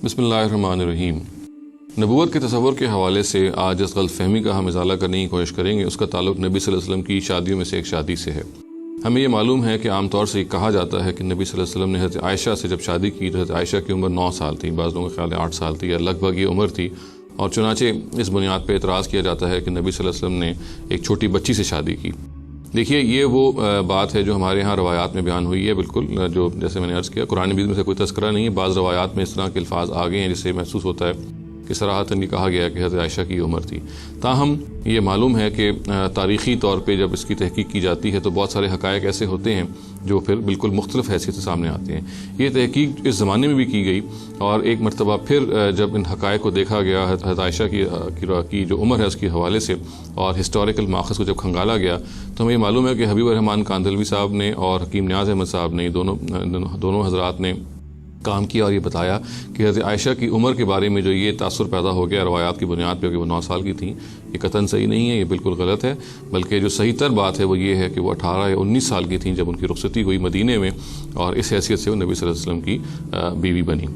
बिस्मिल्लाहिर्रहमानिर्रहीम। नबूवत के तसव्वुर के हवाले से आज जिस गलतफहमी का हम इजाला करने की कोशिश करेंगे उसका ताल्लुक़ नबी सल्लल्लाहु अलैहि वसल्लम की शादियों में से एक शादी से है। हमें ये मालूम है कि आमतौर से कहा जाता है कि नबी सल्लल्लाहु अलैहि वसल्लम ने हज़रत आयशा से जब शादी की तो हज़रत आयशा की उम्र 9 साल थी, बाज़ लोगों का ख्याल है 8 साल थी या लगभग ये उम्र थी। और चुनाचे इस बुनियाद पर एतराज़ किया जाता है कि नबी सल्लल्लाहु अलैहि वसल्लम ने एक छोटी बच्ची से शादी की। देखिए, ये वो बात है जो हमारे यहाँ रवायात में बयान हुई है। बिल्कुल जो जैसे मैंने अर्ज़ किया, कुरान मजीद में से कोई तस्करा नहीं है। बाज़ रवायात में इस तरह के अल्फाज आ गए हैं जिससे महसूस होता है कि सराहतन ये कहा गया कि हज़रत आयशा की उम्र थी। ताहम ये मालूम है कि तारीख़ी तौर पे जब इसकी तहकीक की जाती है तो बहुत सारे हक़ायक़ ऐसे होते हैं जो फिर बिल्कुल मुख्तलिफ़ हैसियत से सामने आते हैं। ये तहकीक इस ज़माने में भी की गई और एक मरतबा फिर जब इन हक़ायक़ को देखा गया, हज़रत आयशा की जो उम्र है उसके हवाले से और हिस्टोरिकल माखज़ को जब खंगाला गया तो हमें ये मालूम है कि हबीब रहमान कांदलवी साहब ने और हकीम नियाज़ अहमद साहब ने दोनों हज़रात ने काम किया और ये बताया कि हज़रत आयशा की उम्र के बारे में जो ये तासुर पैदा हो गया रवायात की बुनियाद पर कि वो 9 साल की थी, ये कतन सही नहीं है, ये बिल्कुल गलत है। बल्कि जो सही तर बात है वो ये है कि वो 18 या 19 साल की थी जब उनकी रुखसती हुई मदीने में और इस हैसियत से वो नबी सल्लल्लाहु अलैहि वसल्लम की बीवी बनी।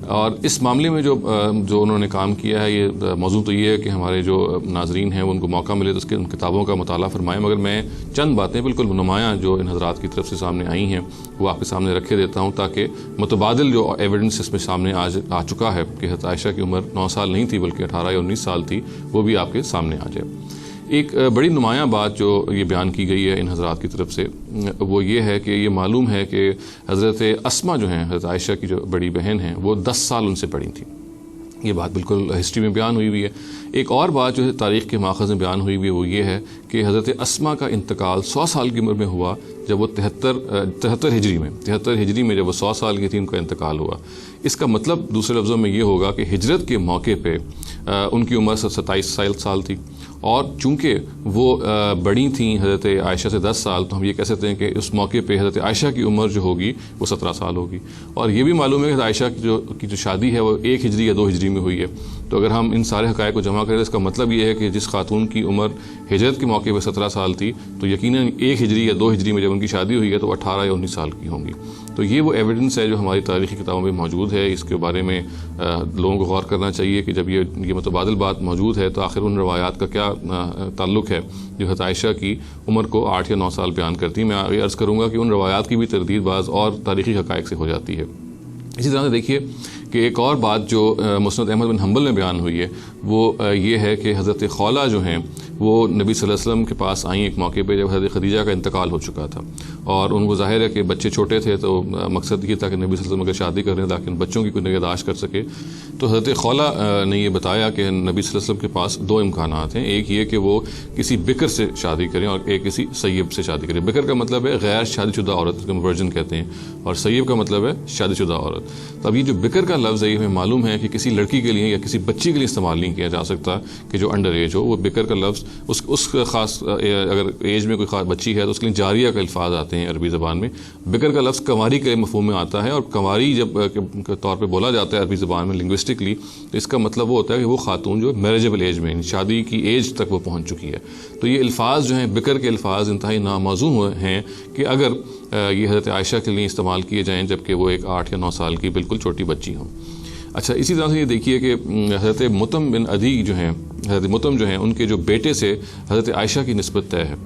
और इस मामले में जो उन्होंने काम किया है, ये मौजू तो ये है कि हमारे जो नाजरीन हैं उनको मौका मिले तो उसके उन किताबों का मुताला फरमाएँ। मगर मैं चंद बातें बिल्कुल नुमायाँ जो इन हज़रात की तरफ से सामने आई हैं वो आपके सामने रखे देता हूँ ताकि मुतबादिल जो एविडेंस इसमें सामने आ चुका है कि हज़रत आयशा की उम्र 9 साल नहीं थी बल्कि 18 या 19 साल थी, वो भी आपके सामने आ जाए। एक बड़ी नुमायाँ बात जो ये बयान की गई है इन हज़रात की तरफ से वो ये है कि ये मालूम है कि हज़रत अस्मा जो हैं, हज़रत आयशा की जो बड़ी बहन हैं, वो 10 साल उनसे बड़ी थी। ये बात बिल्कुल हिस्ट्री में बयान हुई हुई है। एक और बात जो है तारीख़ के माखज़ में बयान हुई हुई है वो ये है कि हज़रत अस्मा का इंतकाल 100 साल की उम्र में हुआ जब वो 73 हिजरी में जब वो 100 साल की थी उनका इंतकाल हुआ। इसका मतलब दूसरे लफ्ज़ों में ये होगा कि हिजरत के मौके पे उनकी उम्र 27 साल थी और चूँकि वो बड़ी थी हज़रत आयशा से 10 साल, तो हम ये कह सकते हैं कि उस मौके पे हज़रत आयशा की उम्र जो होगी वो 17 साल होगी। और ये भी मालूम है कि आयशा की जो शादी है वो 1 हिजरी या 2 हिजरी में हुई है। तो अगर हम इन सारे हक़ायक़ को जमा करें तो इसका मतलब ये है कि जिस खातून की उम्र हिजरत के मौके पर 17 साल थी तो यकीनन 1 हिजरी या 2 हिजरी में जब उनकी शादी हुई है तो 18 या 19 साल की होंगी। तो ये वो एविडेंस है जो हमारी तारीख़ी किताबों में मौजूद है। इसके बारे में लोगों को गौर करना चाहिए कि जब ये मुतबादिल बात मौजूद है तो आखिर उन रवायात का क्या ताल्लुक़ है जो हज़रत आयशा की उम्र को 8 या 9 साल बयान करती है। मैं आगे अर्ज़ करूँगा कि उन रवायात की भी तरदीद बाज़ और तारीख़ी हक़ायक़ से हो जाती है। इसी तरह से देखिए कि एक और बात जो मुस्नद अहमद बिन हम्बल में बयान हुई है वो ये है कि हज़रत खौला जो हैं वो नबी सल्लल्लाहु अलैहि वसल्लम के पास आई एक मौके पे जब हज़रत खदीजा का इंतकाल हो चुका था और उनको ज़ाहिर है कि बच्चे छोटे थे तो मकसद ये था कि नबी सल्लल्लाहु अलैहि वसल्लम अगर शादी कर रहे हैं ताकि उन बच्चों की कोई निगहदाश्त कर सके। तो हज़रत खौला ने ये बताया कि नबी सल्लल्लाहु अलैहि वसल्लम के पास 2 इम्कानात हैं। एक ये कि वो किसी बिकर से शादी करें और एक किसी सैयब से शादी करें। बिकर का मतलब है गैर शादीशुदा औरत, जिसको वर्जिन कहते हैं, और सैयब का मतलब है शादीशुदा औरत। तो अब ये जो बिकर का लफ्ज़ है ये हमें मालूम है कि किसी लड़की के लिए या किसी बच्ची के लिए इस्तेमाल नहीं किया जा सकता कि जो अंडर एज हो। वो बिकर का लफ्ज़ उस ख़ास अगर एज में कोई ख़ास बच्ची है तो उसके लिए जारिया का अल्फाज आते हैं अरबी ज़बान में। बिकर का लफ्ज़ कंवारी के मफ़हूम में आता है और कंवारी जब के तौर पर बोला जाता है अरबी ज़बान में लिंग्विस्टिकली तो इसका मतलब वो होता है कि वो खातून जो मैरिजेबल एज में, शादी की एज तक वो पहुँच चुकी है। तो ये अल्फाज जो हैं बिकर के अल्फाज इंतहाई नामौज़ू हैं कि अगर ये हज़रत आयशा के लिए इस्तेमाल किए जाएँ जबकि वो एक 8 या 9 साल की बिल्कुल छोटी बच्ची हों। अच्छा, इसी तरह से ये देखिए कि हज़रत मुतम बिन अदी जो हैं, हज़रत मुतम जो हैं उनके जो बेटे से हज़रत आयशा की निस्बत तय है।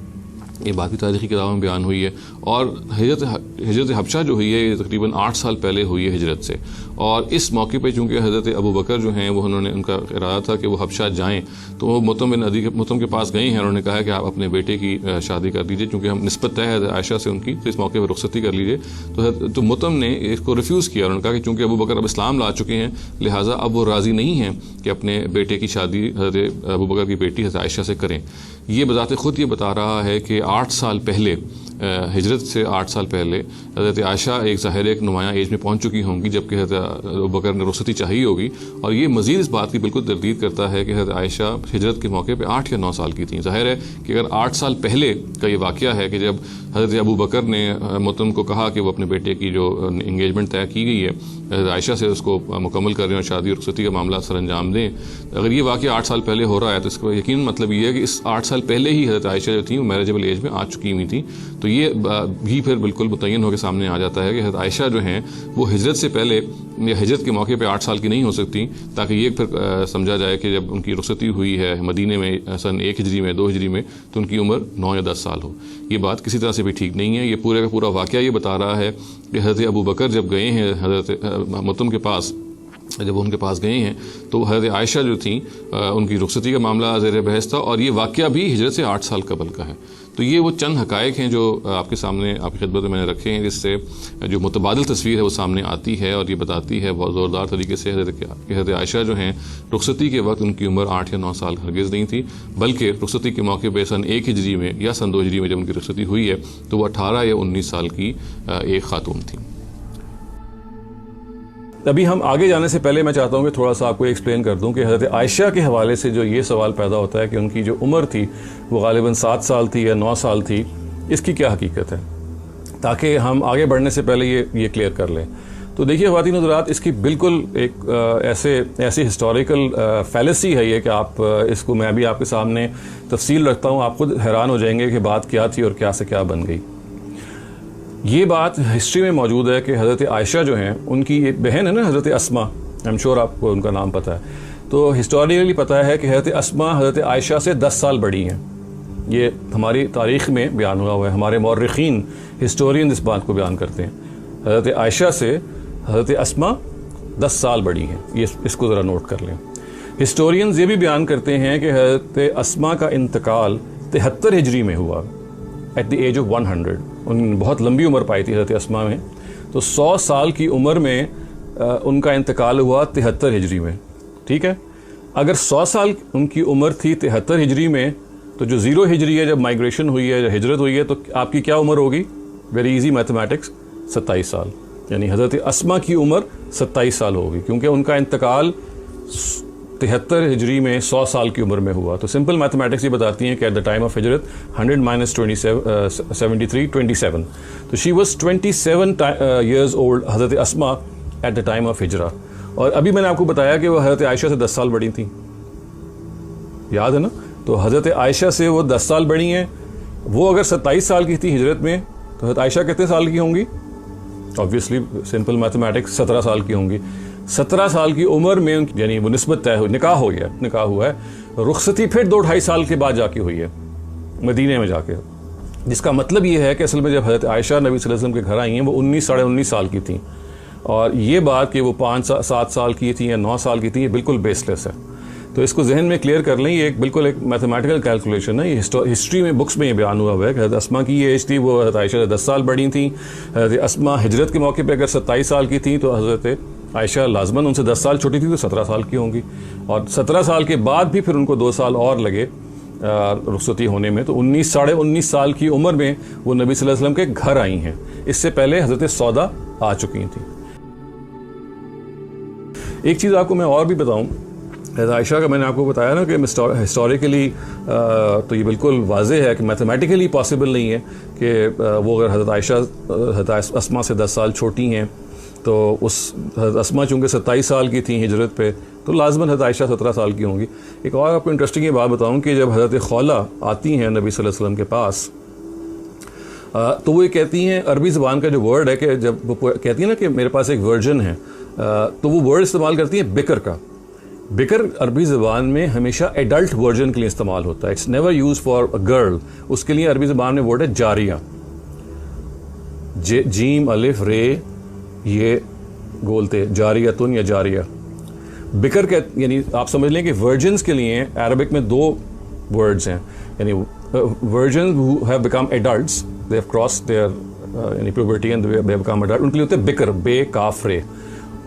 ये बात भी तारीख़ी किताबों में बयान हुई है। और हिजरत हबशा जो हुई है ये तकरीबन 8 साल पहले हुई है हिजरत से। और इस मौके पे चूँकि हज़रत अबू बकर जो हैं वो उनका इरादा था कि वो हबशा जाएँ, तो वो मुतम के पास गए हैं। उन्होंने कहा है कि आप अपने बेटे की शादी कर दीजिए, चूँकि हम निस्बत तय है आयशा से उनकी, तो इस मौके पर रुखसती कर लीजिए। तो मुतम ने इसको रिफ्यूज़ किया। उन्होंने कहा कि चूँकि अबू बकर अब इस्लाम ला चुके हैं लिहाजा अब वो राज़ी नहीं हैं कि अपने बेटे की शादी हज़रत अबू बकर की बेटी हज़रत आयशा से करें। ये बजाते ख़ुद ये बता रहा है कि 8 साल पहले, हिजरत से 8 साल पहले हज़रत आयशा एक ज़ाहिर एक नुमायाँ एज में पहुँच चुकी होंगी जबकि हज़रत अबू बकर ने रुखसती चाहिए होगी। और ये मज़ीद इस बात की बिल्कुल तरदीद करता है कि हज़रत आयशा हिजरत के मौके पे 8 या 9 साल की थी। ज़ाहिर है कि अगर 8 साल पहले का ये वाक़या है कि जब हज़रत अबू बकर ने मुतम को कहा कि वो अपने बेटे की जो इंगेजमेंट तय की गई है हज़रत आयशा से उसको मुकम्मल कर रहे हैं और शादी और रुखसती का मामला सर अंजाम दें, अगर ये वाक़या 8 साल पहले हो रहा है तो इसका यकीन मतलब ये है कि इस 8 साल पहले ही हज़रत आयशा जो थी वो मैरिजेबल एज में आ चुकी हुई थी। तो तो ये भी फिर बिल्कुल मुतय्यन होकर सामने आ जाता है कि हज़रत आयशा जो हैं वो हिजरत से पहले या हिजरत के मौके पे 8 साल की नहीं हो सकती, ताकि ये फिर समझा जाए कि जब उनकी रुखसती हुई है मदीने में सन 1 हिजरी में 2 हिजरी में तो उनकी उम्र 9 या 10 साल हो। ये बात किसी तरह से भी ठीक नहीं है। ये पूरे का पूरा वाक़या ये बता रहा है कि हज़रत अबू बकर जब गए हैं हज़रत मुतम के पास, जब उनके पास गए हैं तो हज़रत आयशा जो थी उनकी रुखसती का मामला ज़ेर बहस था, और ये वाक़या भी हिजरत से 8 साल कबल का है। तो ये वो चंद हक़ाइक़ हैं जो आपके सामने आपकी खिदमत में मैंने रखे हैं, जिससे जो मुतबादिल तस्वीर है वो सामने आती है और ये बताती है बहुत ज़ोरदार तरीके से हज़रत आयशा जो हैं रुखसती के वक्त उनकी उम्र 8 या 9 साल हरगिज़ नहीं थी, बल्कि रुखसती के मौके पर सन 1 हिजरी में या सन 2 हिजरी में जब उनकी रुखसती हुई है तो वो 18 या 19 साल की एक खातून थी। अभी हम आगे जाने से पहले मैं चाहता हूँ कि थोड़ा सा आपको एक्सप्लेन कर दूँ कि हज़रत आयशा के हवाले से जो ये सवाल पैदा होता है कि उनकी जो उम्र थी वो गालिबन 7 साल थी या 9 साल थी, इसकी क्या हकीकत है, ताकि हम आगे बढ़ने से पहले ये क्लियर कर लें। तो देखिए ख़वातीन हज़रात, इसकी बिल्कुल एक ऐसी हिस्टोरिकल फैलेसी है ये कि आप इसको मैं भी आपके सामने तफसील रखता हूँ, आप खुद हैरान हो जाएंगे कि बात क्या थी और क्या से क्या बन गई। ये बात हिस्ट्री में मौजूद है कि हज़रत आयशा जो हैं उनकी एक बहन है ना हज़रत अस्मा, आई एम श्योर आपको उनका नाम पता है। तो हिस्टोरिकली पता है कि हज़रत अस्मा हज़रत आयशा से 10 साल बड़ी हैं। ये हमारी तारीख़ में बयान हुआ है, हमारे मौर्रिखीन हिस्टोरियन इस बात को बयान करते हैं। हज़रत आयशा से हज़रत अस्मा 10 साल बड़ी हैं, ये इसको ज़रा नोट कर लें। हिस्टोरियंस ये भी बयान करते हैं कि हज़रत अस्मा का इंतकाल 73 हिजरी में हुआ, एट द एज ऑफ 100। उन्होंने बहुत लंबी उम्र पाई थी हज़रत अस्मा में, तो 100 साल की उम्र में उनका इंतकाल हुआ 73 हिजरी में। ठीक है, अगर 100 साल उनकी उम्र थी 73 हिजरी में, तो जो 0 हिजरी है जब माइग्रेशन हुई है, जब हिजरत हुई है, तो आपकी क्या उम्र होगी? वेरी इजी मैथमेटिक्स, 27 साल। यानी हज़रत अस्मा की उम्र 27 साल होगी, क्योंकि उनका इंतकाल 73 हिजरी में 100 साल की उम्र में हुआ। तो सिंपल मैथमेटिक्स ये बताती हैं कि एट द टाइम ऑफ हिजरत 100 माइनस 73 27, तो शी वाज 27 ईयर्स ओल्ड हज़रत अस्मा एट द टाइम ऑफ हिजरा। और अभी मैंने आपको बताया कि वो हज़रत आयशा से 10 साल बड़ी थी, याद है ना? तो हज़रत आयशा से वो 10 साल बड़ी हैं। वो अगर 27 साल की थी हिजरत में, तो हज़रत आयशा कितने साल की होंगी? ऑब्वियसली सिंपल मैथमेटिक्स 17 साल की होंगी। 17 साल की उम्र में यानी वो निस्बत तय हुई, निकाह हो गया, निकाह हुआ है। रुखसती फिर 2-2.5 साल के बाद जाके हुई है मदीने में जाके, जिसका मतलब ये है कि असल में जब हज़रत आयशा नबी सल्लल्लाहु अलैहि वसल्लम के घर आई हैं वो 19 साढ़े 19 साल की थी, और ये बात कि वो 5-7 साल की थी या 9 साल की थी, ये बिल्कुल बेसलेस है। तो इसको जहन में क्लियर कर लें, ये बिल्कुल एक मैथमेटिकल कैलकुलेशन है। ये हिस्ट्री में बुक्स में ये बयान हुआ है कि हज़रत अस्मा की ये एज थी, वो हज़रत आयशा से 10 साल बड़ी थी। हज़रत अस्मा हिजरत के मौके पर अगर 27 साल की थी, तो हज़रत आयशा लाजमन उनसे 10 साल छोटी थी, तो 17 साल की होंगी। और 17 साल के बाद भी फिर उनको 2 साल और लगे रुखसती होने में, तो 19 साढ़े 19 साल की उम्र में वो नबी सल्लल्लाहु अलैहि वसल्लम के घर आई हैं। इससे पहले हज़रत सौदा आ चुकी थी। एक चीज़ आपको मैं और भी बताऊं, हज़रत आयशा का मैंने आपको बताया ना कि हिस्टोरिकली तो ये बिल्कुल वाज़ेह है कि मैथमेटिकली पॉसिबल नहीं है कि वो अगर हज़रत अस्मा से 10 साल छोटी हैं, तो उस हज़रत अस्मा चूँकि 27 साल की थी हिजरत पे, तो लाजमन हज़रत आयशा 17 साल की होंगी। एक और आपको इंटरेस्टिंग ये बात बताऊँ कि जब हज़रत खौला आती हैं नबी सल्लल्लाहु अलैहि वसल्लम के पास, तो वो ये कहती हैं, अरबी ज़बान का जो वर्ड है कि जब वो कहती हैं ना कि मेरे पास एक वर्जन है, तो वो वर्ड इस्तेमाल करती हैं बिकर का। बिकर अरबी ज़बान में हमेशा एडल्ट वर्जन के लिए इस्तेमाल होता है, it's never use for a girl. उसके लिए अरबी ज़बान में वर्ड है जारिया, जीम अलिफ रे ये बोलते जारियतुन या जारिया। बिकर के यानी आप समझ लें कि वर्जन्स के लिए अरबिक में 2 वर्ड्स हैं, यानी virgin who have become adults, they have cross their यानी puberty and they have become adult, उनके लिए होते हैं बिकर, बे काफ रे।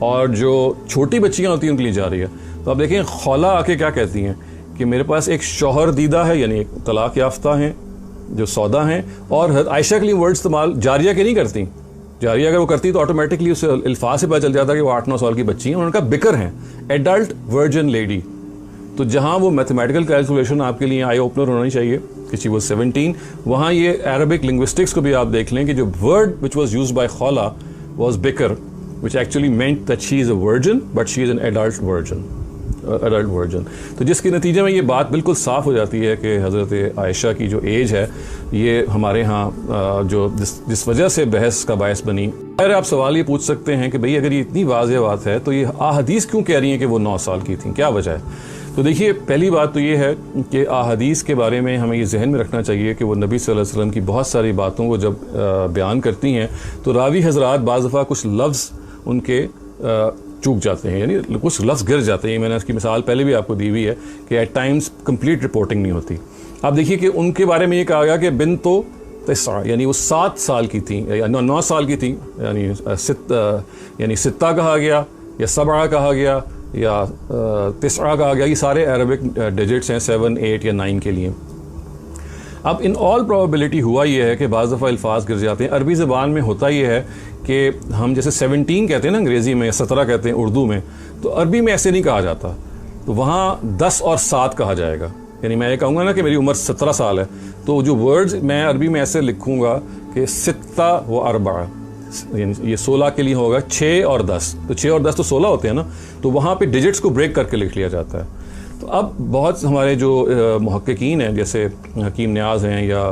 और जो छोटी बच्चियां होती हैं उनके लिए जारिया। तो आप देखें खौला आके क्या कहती हैं कि मेरे पास एक शौहर दीदा है, यानी एक तलाक याफ्ता हैं जो सौदा हैं, और आयशा के लिए वर्ड इस्तेमाल जारिया के नहीं करती। जारिया अगर वो करती तो ऑटोमेटिकली उसे अल्फाज से पता चल जाता कि वो 8-9 साल की बच्ची हैं, उनका बिकर हैं, एडल्ट वर्जन लेडी। तो जहाँ वो मैथमेटिकल कैलकुलेशन आपके लिए आई ओपनर होनी चाहिए कि शी वाज 17, वहाँ ये अरबिक लिंग्विस्टिक्स को भी आप देख लें कि जो word which was used by खौला was bicker, which actually meant that she is a virgin but she is an adult virgin. Adult version. तो जिसके नतीजे में ये बात बिल्कुल साफ़ हो जाती है कि हज़रत आयशा की जो एज है ये हमारे यहाँ जो जिस वजह से बहस का बायस बनी। अगर आप सवाल ये पूछ सकते हैं कि भाई अगर ये इतनी वाज़ेह बात है तो ये अहादीस क्यों कह रही हैं कि वो 9 साल की थी, क्या वजह है? तो देखिए, पहली बात तो ये है कि अहादीस के बारे में हमें ये जहन में रखना चाहिए कि वो नबी सल्लल्लाहु अलैहि वसल्लम की बहुत सारी बातों को जब बयान करती हैं तो रावी हज़रात बाज़ दफ़ा कुछ लफ्ज़ उनके चूक जाते हैं, यानी कुछ लफ्ज़ गिर जाते हैं। मैंने इसकी मिसाल पहले भी आपको दी हुई है कि एट टाइम्स कंप्लीट रिपोर्टिंग नहीं होती। आप देखिए कि उनके बारे में ये कहा गया कि बिन तो यानी वो 7 साल की थी या 9 साल की थी, यानी सित्ता कहा गया या सबा कहा गया या तिसरा कहा गया। ये सारे अरबिक डिजिट्स हैं 7, 8 या 9 के लिए। अब इन ऑल प्रोबेबिलिटी हुआ ये है कि बाज़ दफ़ा अल्फाज गिर जाते हैं। अरबी ज़बान में होता ये है कि हम जैसे 17 कहते हैं ना अंग्रेज़ी में, 17 कहते हैं उर्दू में, तो अरबी में ऐसे नहीं कहा जाता। तो वहाँ 10 और 7 कहा जाएगा। यानी मैं ये कहूँगा ना कि मेरी उम्र 17 साल है, तो जो वर्ड्स मैं अरबी में ऐसे लिखूँगा कि सित्ता व अरबा, यानी ये 16 के लिए होगा 6 और 10। तो 6 और 10 तो 16 होते हैं ना, तो वहाँ पे डिजिट्स को ब्रेक करके लिख लिया जाता है। तो अब बहुत हमारे जो मुहक्किकीन हैं जैसे हकीम न्याज़ हैं या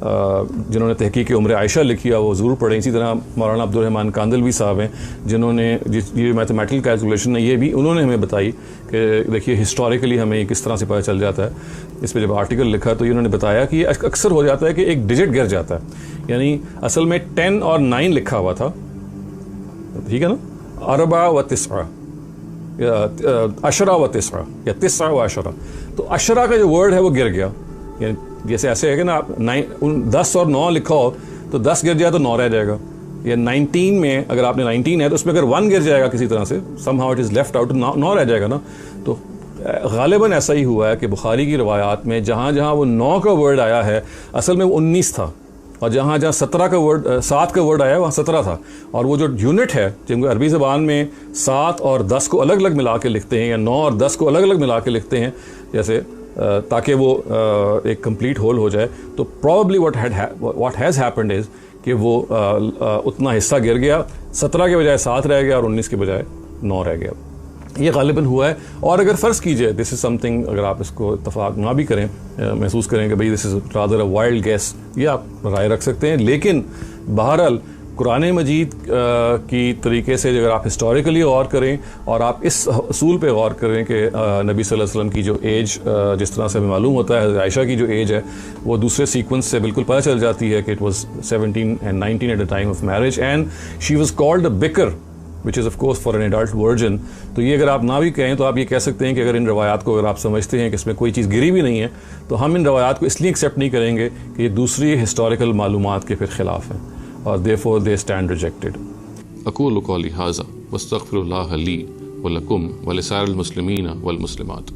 जिन्होंने तहकीक उम्र आयशा लिखी है वो ज़रूर पढ़ें। इसी तरह मौलाना अब्दुल रहमान कांदलवी साहब हैं जिन्होंने ये मैथमेटिकल कैलकुलेशन है ये भी उन्होंने हमें बताई कि देखिए हिस्टोरिकली हमें किस तरह से पता चल जाता है। इस पर जब आर्टिकल लिखा तो इन्होंने बताया कि अक्सर हो जाता है कि एक डिजिट गिर जाता है, यानी असल में 10 और 9 लिखा हुआ था, ठीक है ना, अरबा व तिसरा, अशरा व तिसरा या तिसरा व अशरा। तो अशरा का जो वर्ड है वो गिर गया, यानी जैसे ऐसे है कि ना आप 10 और 9 लिखा हो तो 10 गिर जाए तो 9 रह जाएगा, या 19 में अगर आपने 19 है तो उसमें अगर 1 गिर जाएगा किसी तरह से, somehow it is left out, 9 रह जाएगा ना। तो गालिबन ऐसा ही हुआ है कि बुखारी की रवायात में जहाँ जहाँ वो 9 का वर्ड आया है असल में वो 19 था, और जहाँ जहाँ 17 का वर्ड 7 का वर्ड आया वहाँ 17 था। और वो जो यूनिट है जिनको अरबी ज़बान में 7 और 10 को अलग अलग मिला के लिखते हैं या 9 और 10 को अलग अलग मिला के लिखते हैं जैसे ताकि वो एक कंप्लीट होल हो जाए, तो probably what has happened is कि वो उतना हिस्सा गिर गया, 17 के बजाय 7 रह गया और 19 के बजाय 9 रह गया। ये गालिबन हुआ है। और अगर फ़र्ज़ कीजिए दिस इज़ समथिंग, अगर आप इसको इत्तफाक ना भी करें, महसूस करें कि भाई this is rather a wild guess, ये आप राय रख सकते हैं, लेकिन बहरहाल कुरान मजीद की तरीके से अगर आप हिस्टोरिकली गौर करें और आप इस असूल पे गौर करें कि नबी सल्लल्लाहु अलैहि वसल्लम की जो एज जिस तरह से हमें मालूम होता है आयशा की जो एज है वो दूसरे सीक्वेंस से बिल्कुल पता चल जाती है कि it was 17 and 19 at the time of marriage and she was called a beaker which is of course for an adult version. तो ये अगर आप ना भी कहें तो आप ये कह सकते हैं कि अगर इन रवायात को अगर आप समझते हैं कि इसमें कोई चीज़ गिरी भी नहीं है तो हम इन रवायात को इसलिए एक्सेप्ट नहीं करेंगे कि ये दूसरी हिस्टोरिकल मालूमात के फिर ख़िलाफ़ हैं और देयरफॉर दे स्टैंड रिजेक्टेड। अक़ूलु क़ौली हाज़ा वस्तग़फ़िरुल्लाह ली व लकुम व लिसाइरिल मुस्लिमीन वल मुस्लिमात।